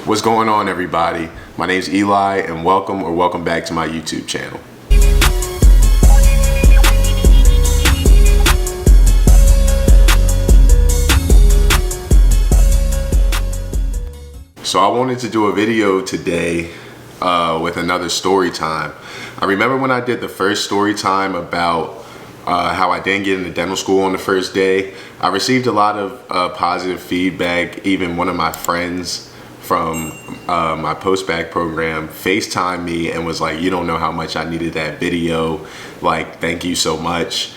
What's going on, everybody? My name's Eli, and welcome back to my YouTube channel. So I wanted to do a video today with another story time. I remember when I did the first story time about how I didn't get into dental school on the first day. I received a lot of positive feedback. Even one of my friends from my post-bacc program FaceTimed me and was like, "You don't know how much I needed that video. Like, thank you so much."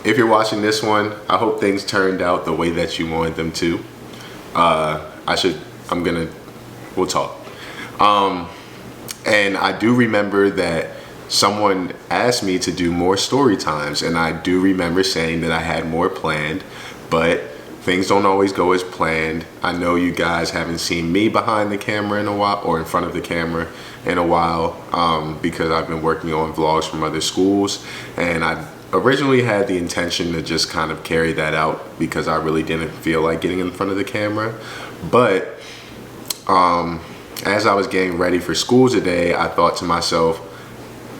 If you're watching this one, I hope things turned out the way that you wanted them to. We'll talk. And I do remember that someone asked me to do more story times, and I do remember saying that I had more planned, but things don't always go as planned. I know you guys haven't seen me behind the camera in a while, or in front of the camera in a while, because I've been working on vlogs from other schools, and I originally had the intention to just kind of carry that out because I really didn't feel like getting in front of the camera. But as I was getting ready for school today, I thought to myself,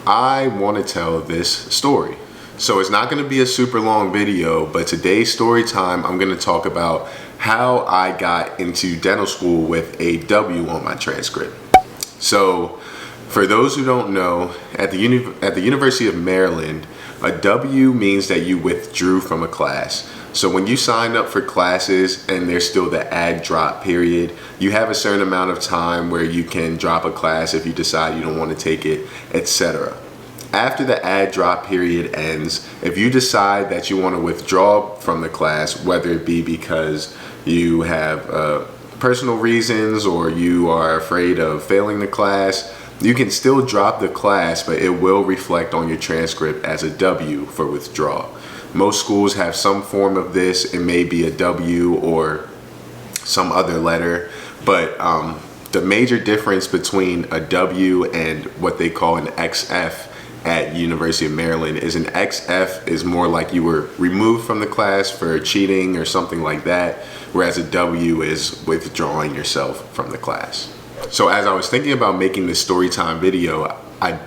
I want to tell this story. So it's not going to be a super long video, but today's story time, I'm going to talk about how I got into dental school with a W on my transcript. So for those who don't know, at the University of Maryland, a W means that you withdrew from a class. So when you sign up for classes and there's still the add drop period, you have a certain amount of time where you can drop a class if you decide you don't want to take it, etc. After the add drop period ends, if you decide that you want to withdraw from the class, whether it be because you have personal reasons or you are afraid of failing the class, you can still drop the class, but it will reflect on your transcript as a W for withdrawal. Most schools have some form of this. It may be a W or some other letter, but the major difference between a W and what they call an XF at University of Maryland is an XF is more like you were removed from the class for cheating or something like that, whereas a W is withdrawing yourself from the class. So as I was thinking about making this story time video, I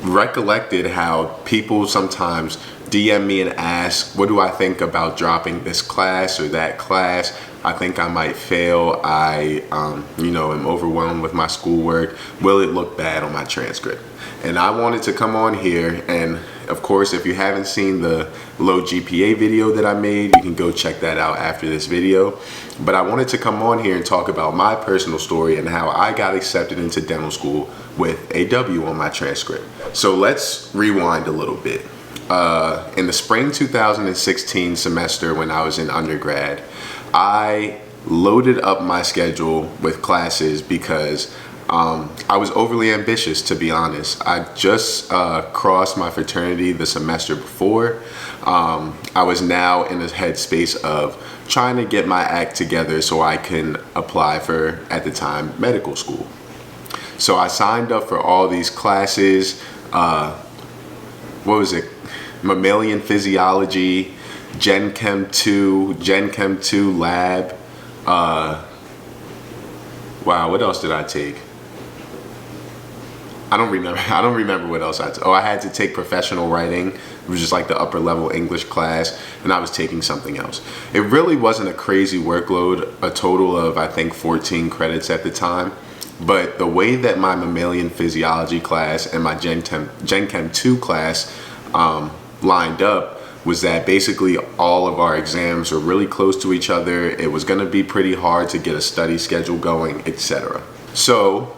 recollected how people sometimes DM me and ask, what do I think about dropping this class or that class? I think I might fail. I am overwhelmed with my schoolwork. Will it look bad on my transcript? And I wanted to come on here, and of course, if you haven't seen the low GPA video that I made, you can go check that out after this video. But I wanted to come on here and talk about my personal story and how I got accepted into dental school with a W on my transcript. So let's rewind a little bit. In the spring 2016 semester, when I was in undergrad, I loaded up my schedule with classes because I was overly ambitious, to be honest. I just crossed my fraternity the semester before. I was now in a headspace of trying to get my act together so I can apply for, at the time, medical school. So I signed up for all these classes. Mammalian physiology, Gen Chem 2, Gen Chem 2 lab. Wow, what else did I take? I don't remember what else I took. Oh, I had to take professional writing. It was just like the upper level English class, and I was taking something else. It really wasn't a crazy workload, a total of, I think, 14 credits at the time. But the way that my mammalian physiology class and my Gen Chem 2 class lined up was that basically all of our exams were really close to each other. It was going to be pretty hard to get a study schedule going, etc. So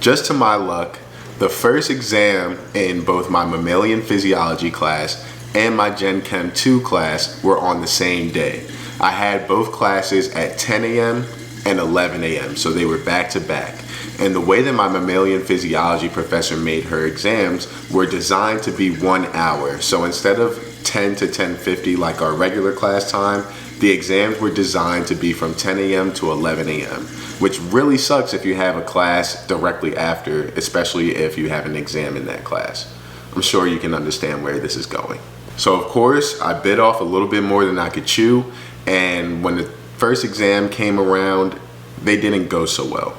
just to my luck, the first exam in both my mammalian physiology class and my Gen Chem 2 class were on the same day. I had both classes at 10 a.m. and 11 a.m. so they were back to back. And the way that my mammalian physiology professor made her exams were designed to be 1 hour. So instead of 10 to 10:50 like our regular class time, the exams were designed to be from 10 a.m. to 11 a.m., which really sucks if you have a class directly after, especially if you have an exam in that class. I'm sure you can understand where this is going. So of course, I bit off a little bit more than I could chew, and when the first exam came around, they didn't go so well.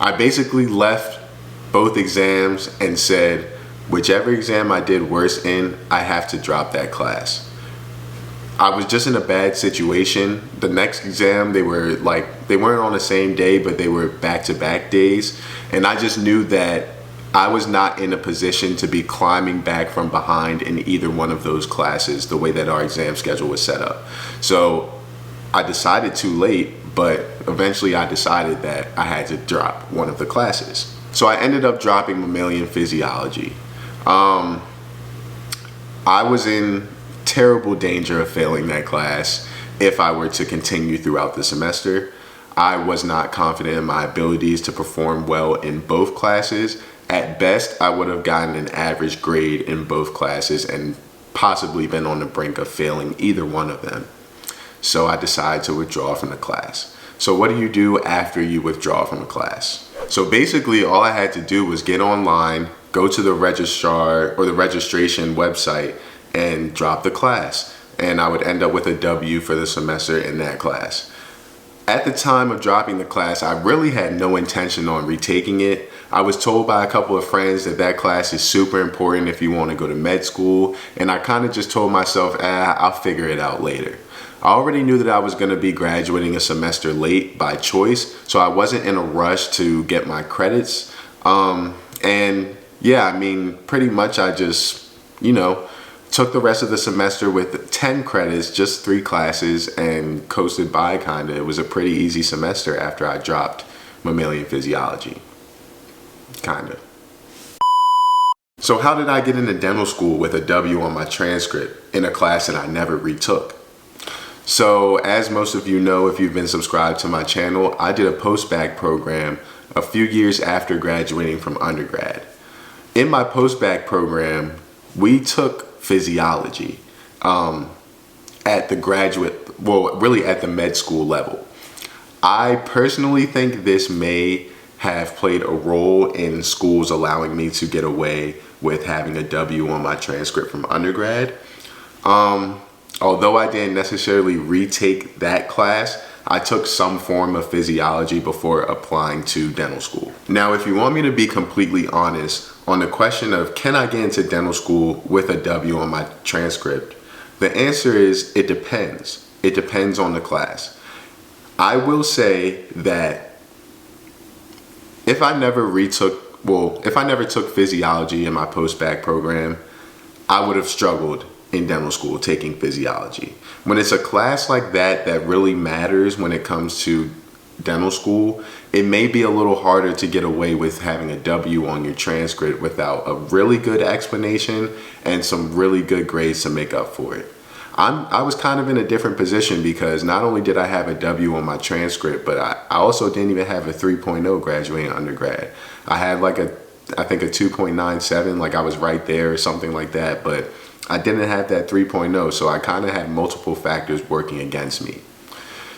I basically left both exams and said, whichever exam I did worse in, I have to drop that class. I was just in a bad situation. The next exam, they weren't on the same day, but they were back-to-back days. And I just knew that I was not in a position to be climbing back from behind in either one of those classes, the way that our exam schedule was set up. So I decided too late, but eventually I decided that I had to drop one of the classes. So I ended up dropping mammalian physiology. I was in terrible danger of failing that class if I were to continue throughout the semester. I was not confident in my abilities to perform well in both classes. At best, I would have gotten an average grade in both classes and possibly been on the brink of failing either one of them. So I decided to withdraw from the class. So what do you do after you withdraw from a class? So basically all I had to do was get online, go to the registrar or the registration website and drop the class. And I would end up with a W for the semester in that class. At the time of dropping the class, I really had no intention on retaking it. I was told by a couple of friends that that class is super important if you want to go to med school. And I kind of just told myself, I'll figure it out later. I already knew that I was going to be graduating a semester late by choice, so I wasn't in a rush to get my credits. And yeah, I mean, pretty much I just, took the rest of the semester with 10 credits, just 3 classes, and coasted by kinda. It was a pretty easy semester after I dropped mammalian physiology. Kinda. So how did I get into dental school with a W on my transcript in a class that I never retook? So as most of you know, if you've been subscribed to my channel, I did a post-bacc program a few years after graduating from undergrad. In my post-bacc program, we took physiology at the really at the med school level. I personally think this may have played a role in schools allowing me to get away with having a W on my transcript from undergrad. Although I didn't necessarily retake that class, I took some form of physiology before applying to dental school. Now, if you want me to be completely honest on the question of can I get into dental school with a W on my transcript, the answer is it depends. It depends on the class. I will say that if I never took physiology in my post-bacc program, I would have struggled in dental school taking physiology. When it's a class like that that really matters when it comes to dental school, it may be a little harder to get away with having a W on your transcript without a really good explanation and some really good grades to make up for it. I was kind of in a different position because not only did I have a W on my transcript, but I also didn't even have a 3.0 graduating undergrad. I had I think a 2.97, like I was right there or something like that, but I didn't have that 3.0, so I kind of had multiple factors working against me.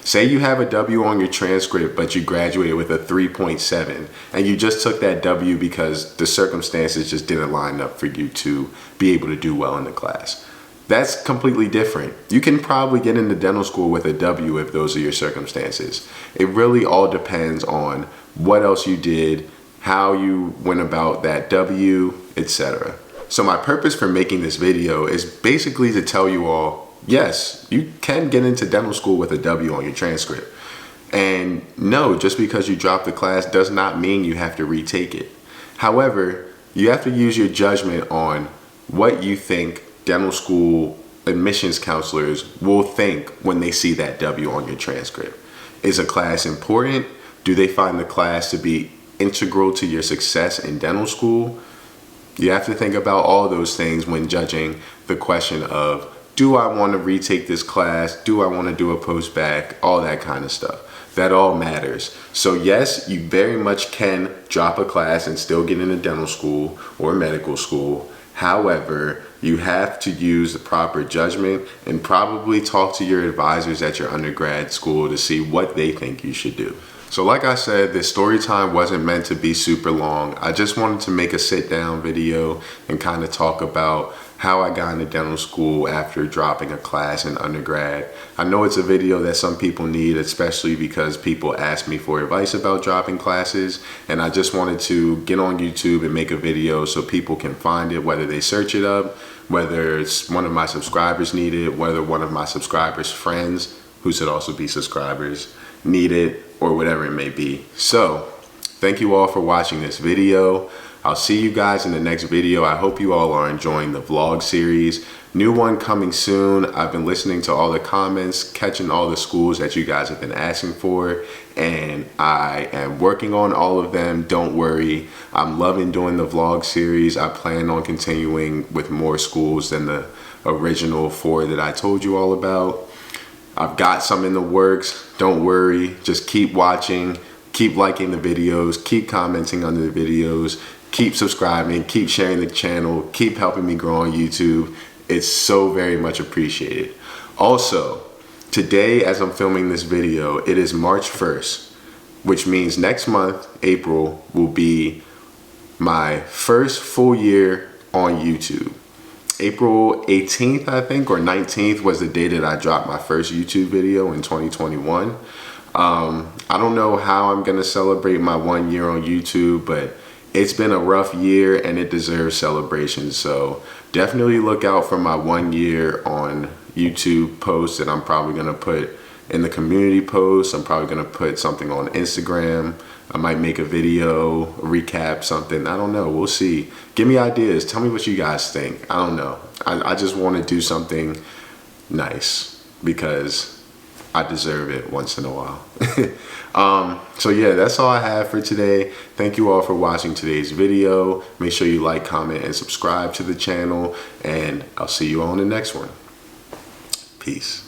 Say you have a W on your transcript, but you graduated with a 3.7, and you just took that W because the circumstances just didn't line up for you to be able to do well in the class. That's completely different. You can probably get into dental school with a W if those are your circumstances. It really all depends on what else you did, how you went about that W, etc. So my purpose for making this video is basically to tell you all, yes, you can get into dental school with a W on your transcript. And no, just because you dropped the class does not mean you have to retake it. However, you have to use your judgment on what you think dental school admissions counselors will think when they see that W on your transcript. Is a class important? Do they find the class to be integral to your success in dental school? You have to think about all those things when judging the question of, do I want to retake this class? Do I want to do a post-bacc? All that kind of stuff. That all matters. So yes, you very much can drop a class and still get into dental school or medical school. However, you have to use the proper judgment and probably talk to your advisors at your undergrad school to see what they think you should do. So like I said, this story time wasn't meant to be super long. I just wanted to make a sit down video and kind of talk about how I got into dental school after dropping a class in undergrad. I know it's a video that some people need, especially because people ask me for advice about dropping classes, and I just wanted to get on YouTube and make a video so people can find it, whether they search it up, whether it's one of my subscribers need it, whether one of my subscribers' friends, who should also be subscribers, need it, or whatever it may be. So, thank you all for watching this video. I'll see you guys in the next video. I hope you all are enjoying the vlog series. New one coming soon. I've been listening to all the comments, catching all the schools that you guys have been asking for, and I am working on all of them. Don't worry. I'm loving doing the vlog series. I plan on continuing with more schools than the original 4 that I told you all about. I've got some in the works. Don't worry. Just keep watching. Keep liking the videos. Keep commenting under the videos. Keep subscribing, keep sharing the channel, keep helping me grow on YouTube. It's so very much appreciated. Also, today as I'm filming this video, it is March 1st, which means next month, April, will be my first full year on YouTube. April 18th, I think, or 19th was the day that I dropped my first YouTube video in 2021. I don't know how I'm gonna celebrate my 1 year on YouTube, but it's been a rough year and it deserves celebration. So definitely look out for my 1 year on YouTube post that I'm probably gonna put in the community post. I'm probably gonna put something on Instagram. I might make a video, recap something. I don't know, we'll see. Give me ideas, tell me what you guys think. I don't know. I just wanna do something nice because I deserve it once in a while. So yeah, that's all I have for today. Thank you all for watching today's video. Make sure you like, comment, and subscribe to the channel, and I'll see you on the next one. Peace.